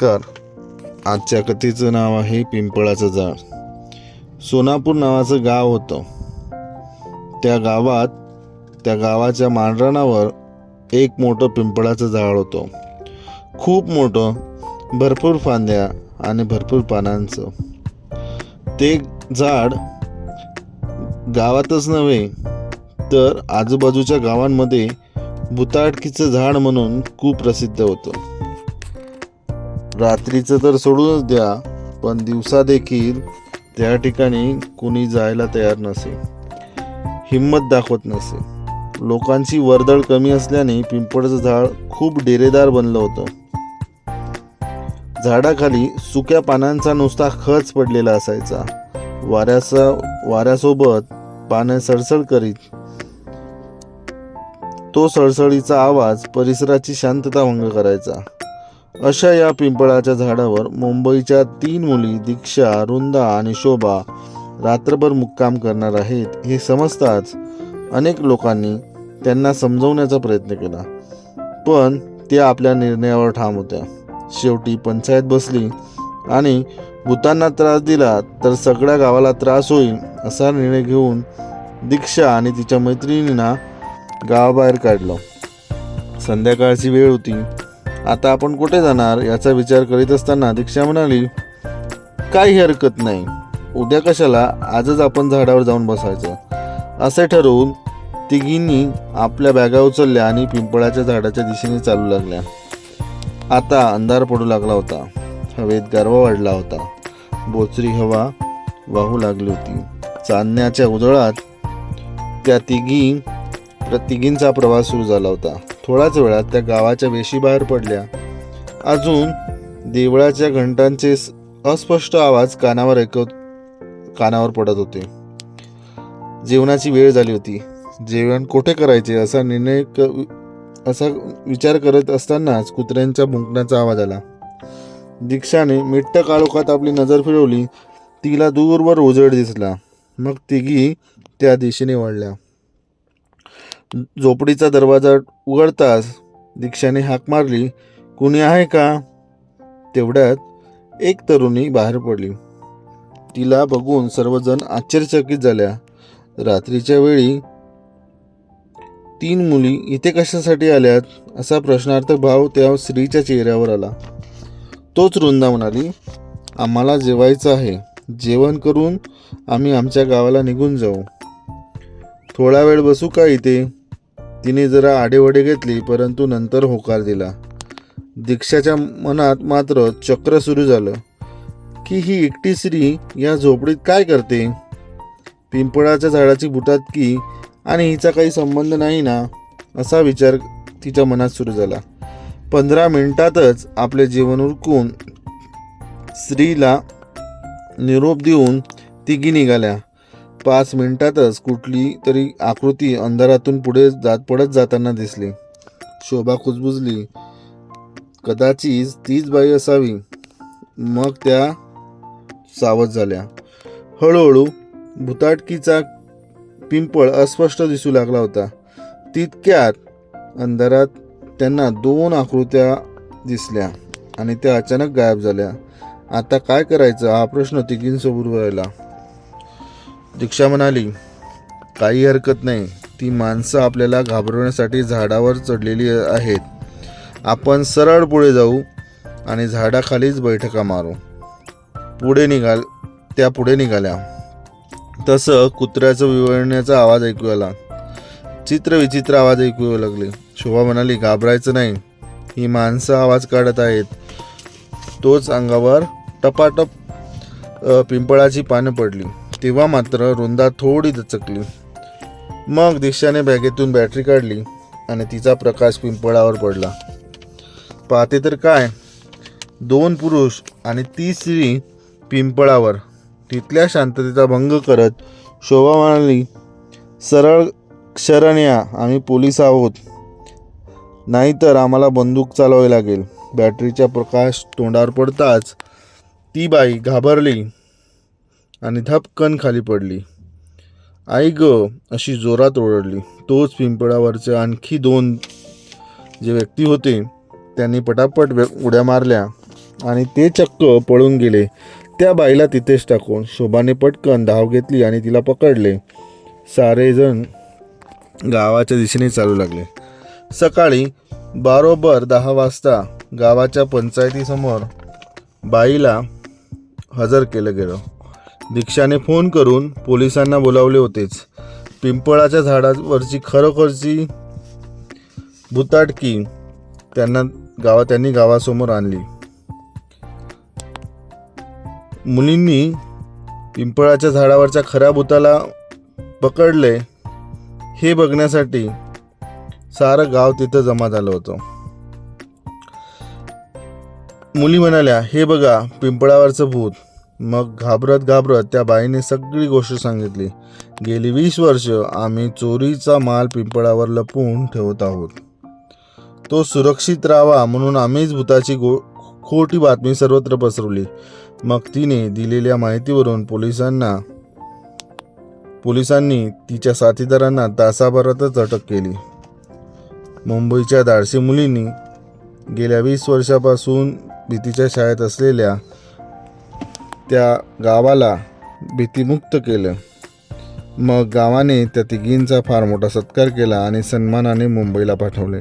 नमस्कार. आजच्या कथेचं नाव आहे पिंपळाचं झाड. सोनापूर नावाचं गाव होतं. त्या गावाच्या माळरानावर एक मोठं पिंपळाचं झाड होतं. खूप मोठं, भरपूर फांद्या आणि भरपूर पानांचं. ते झाड गावातच नव्हे तर आजूबाजूच्या गावांमध्ये भुताटकीचं झाड म्हणून खूप प्रसिद्ध होतं. रात्रीचं तर सोडूनच द्या, पण दिवसा देखील त्या ठिकाणी कुणी जायला तयार नसे, हिंमत दाखवत नसे. लोकांची वर्दळ कमी असल्याने पिंपळाचं झाड खूप डेरेदार बनलं होतं. झाडाखाली सुक्या पानांचा नुसता खच पडलेला असायचा. वाऱ्यासोबत पाने सळसळ करीत. तो सळसळीचा आवाज परिसराची शांतता भंग करायचा. अशा या पिंपळाच्या झाडावर मुंबईच्या 3 मुली दीक्षा, वृंदा आणि शोभा रात्रभर मुक्काम करणार आहेत हे समजताच अनेक लोकांनी त्यांना समजवण्याचा प्रयत्न केला, पण त्या आपल्या निर्णयावर ठाम होत्या. शेवटी पंचायत बसली आणि भूतांना त्रास दिला तर सगळ्या गावाला त्रास होईल असा निर्णय घेऊन दीक्षा आणि तिच्या मैत्रिणींना गावाबाहेर काढलं. संध्याकाळची वेळ होती. आता आपण कुठे जाणार याचा विचार करीत असताना दीक्षा म्हणाली, काही हरकत नाही, उद्या कशाला, आजच आपण झाडावर जाऊन बसायचं. असे ठरवून तिघींनी आपल्या बॅगा उचलल्या आणि पिंपळाच्या झाडाच्या दिशेने चालू लागल्या. आता अंधार पडू लागला होता. हवेत गारवा वाढला होता. बोचरी हवा वाहू लागली होती. चांदण्याच्या उजळात त्या तिघींचा प्रवास सुरू झाला होता. थोड्याच वेळात त्या गावाच्या वेशी बाहेर पडल्या. अजून देवळाच्या घंटांचे अस्पष्ट आवाज कानावर पडत होते. जेवणाची वेळ झाली होती. जेवण कोठे करायचे असा विचार करत असतानाच कुत्र्यांच्या भुंकण्याचा आवाज आला. दीक्षाने मिट्ट काळोखात आपली नजर फिरवली. तिला दूरवर उजेड दिसला. मग तिघी त्या दिशेने वळल्या. झोपडीचा दरवाजा उघडताच दीक्षाने हाक मारली, कुणी आहे का? तेवढ्यात एक तरुणी बाहेर पडली. तिला बघून सर्वजण आश्चर्यचकित झाल्या. रात्रीच्या वेळी 3 मुली इथे कशासाठी आल्यात असा प्रश्नार्थक भाव त्या स्त्रीच्या चेहऱ्यावर आला. तोच वृंदा म्हणाली, आम्हाला जेवायचं आहे. जेवण करून आम्ही आमच्या गावाला निघून जाऊ. थोडा वेळ बसू का इथे? तिने जरा आडेवडे घेतली, परंतु नंतर होकार दिला. दीक्षाच्या मनात मात्र चक्र सुरू झालं की ही एकटी स्त्री या झोपडीत काय करते? पिंपळाच्या झाडाची भुताटकी आणि हिचा काही संबंध नाही ना, असा विचार तिच्या मनात सुरू झाला. 15 मिनिटातच आपले जेवण उरकून स्त्रीला निरोप देऊन तिघी निघाल्या. 5 मिनिटातच कुठली तरी आकृती अंधारातून पुढे पडत जाताना दिसली. शोभा कुजबुजली, कदाचित तीच बाई असावी. मग त्या सावध झाल्या. हळूहळू भुताटकीचा पिंपळ अस्पष्ट दिसू लागला होता. तितक्यात अंधारात त्यांना 2 आकृत्या दिसल्या आणि त्या अचानक गायब झाल्या. आता काय करायचं हा प्रश्न तिघींसमोर राहिला. दीक्षा म्हणाली, काही हरकत नाही, ती माणसं आपल्याला घाबरवण्यासाठी झाडावर चढलेली आहेत. आपण सरळ पुढे जाऊ आणि झाडाखालीच बैठका मारू. त्या पुढे निघाल्या. तसं कुत्र्याचं विवळण्याचा आवाज ऐकू आला. चित्रविचित्र आवाज ऐकू येऊ लागले. शोभा म्हणाली, घाबरायचं नाही, ही माणसं आवाज काढत आहेत. तोच अंगावर टपाटप पिंपळाची पानं पडली. तेव्हा मात्र वृंदा थोडी दचकली. मग दीक्षाने बॅगेतून बॅटरी काढली आणि तिचा प्रकाश पिंपळावर पडला. पाहते तर काय, 2 पुरुष आणि 30 स्त्री पिंपळावर. तिथल्या शांततेचा भंग करत शोभा म्हणाली, सरळ शरण या, आम्ही पोलीस आहोत, नाहीतर आम्हाला बंदूक चालवावी लागेल. बॅटरीचा प्रकाश तोंडावर पडताच ती बाई घाबरली आणि धपकन खाली पडली. आई ग अशी जोरात ओरडली. तोच पिंपळावरचे आणखी 2 जे व्यक्ती होते त्यांनी पटापट उड्या मारल्या आणि ते चक्क पळून गेले. त्या बाईला तिथेच टाकून शोभाने पटकन धाव घेतली आणि तिला पकडले. सारेजण गावाच्या दिशेने चालू लागले. सकाळी बरोबर 10 वाजता गावाच्या पंचायतीसमोर बाईला हजर केलं गेलं. दीक्षाने फोन करून पोलिसांना बोलावले होतेच. पिंपळाच्या झाडावरची खरोखरची भुताटकी त्यांनी गावासमोर आणली. मुलींनी पिंपळाच्या झाडावरच्या खऱ्या भूताला पकडले हे बघण्यासाठी सारं गाव तिथं जमा झालं होतं. मुली म्हणाल्या, हे बघा पिंपळावरचं भूत. मग घाबरत त्या बाईने सगळी गोष्ट सांगितली. गेली 20 वर्ष आम्ही चोरीचा माल पिंपळावर लपवून ठेवत आहोत. तो सुरक्षित राहावा म्हणून आम्हीच भूताची खोटी बातमी सर्वत्र पसरवली. मग तिने दिलेल्या माहितीवरून पोलिसांनी तिच्या साथीदारांना तासाभरातच अटक केली. मुंबईच्या धाडसी मुलींनी गेल्या 20 वर्षापासून भीतीच्या छायेत असलेल्या त्या गावाला भीतीमुक्त केलं. मग गावाने त्या तिघींचा फार मोठा सत्कार केला आणि सन्मानाने मुंबईला पाठवले.